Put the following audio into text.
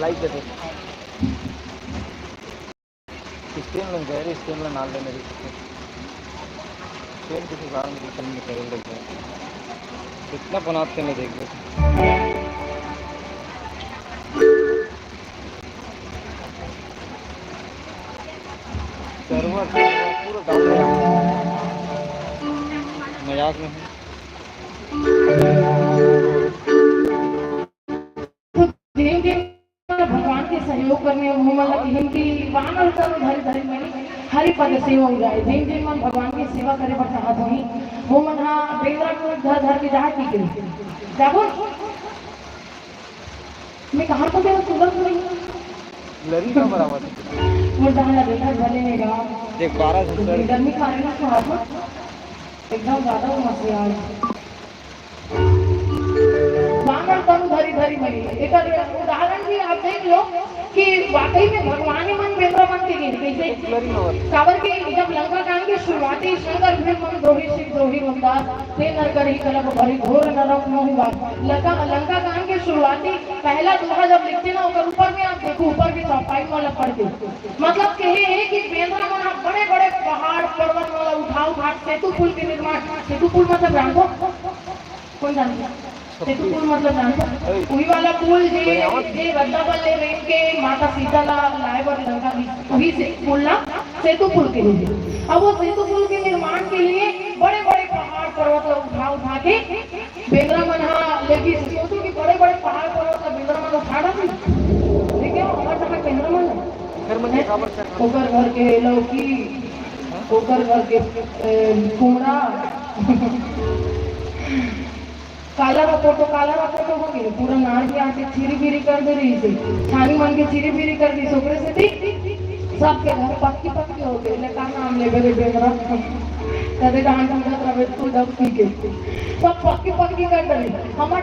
like they screen लग जाए screen नाल लेने स्क्रीन किसी कारण में करे लग जाए कितना बनाते हैं देख लो सर्वर पूरा डाउन मजाक में भगवान के सहयोग करने हिंदी वानर धरी धरी में हरि पद सेवा हो जाए जिन जिन मन भगवान की सेवा करे पर चाहत होई वो मन हा बेंद्रा को धर धर के जहाँ की गई देखो मैं कहाँ को मेरा तुरंत नहीं लरी का बराबर वो डाला बेटा भले में गाँव एक 12 गर्मी खा रहे ना तो आप एकदम ज्यादा मछली आ धरी धरी बनी एक उदाहरण भी आप देख लो कि वाकई में भगवान ही मन बेंद्रा मन के लिए कैसे काबर के जब लंका कांड के शुरुआती शंकर फिर मन द्रोही शिव द्रोही रमदास ते नर करी कलप भरी घोर नरक मोहि बात लंका कांड के शुरुआती पहला दोहा जब लिखते ना ऊपर ऊपर में आप देखो ऊपर भी चौपाई वाला पढ़ते मतलब कहे है कि बेंद्रा मन बड़े बड़े पहाड़ पर्वत वाला उठा सेतु पुल के निर्माण सेतु पुल मतलब जानते कौन जानते सेतु पुल मतलब जानते वही वाला पुल जे रद्दाबल ले रेन के माता सीता ला लाए बर लंका वही से पुल ना सेतु पुल के लिए अब वो सेतु पुल के निर्माण के लिए बड़े बड़े पहाड़ पर्वत उठा के बेंद्रा मन लेकिन सोचो कि बड़े बड़े पहाड़ पर्वत बेंद्रा मन उठा रहा ठीक है हमारे समय बेंद्रा मन ओकर घर के लौकी ओकर घर के कुमड़ा काला फोटो हो गई पूरा नार के आके चीरी बीरी कर दे रही थी छानी मन के चीरी बीरी कर दी सोकरे से थी सबके घर पक्की हो गए ले का नाम ले गए बेंद्रा कदे डांट रहे तू दब पी के सब पक्की कर दे हमारे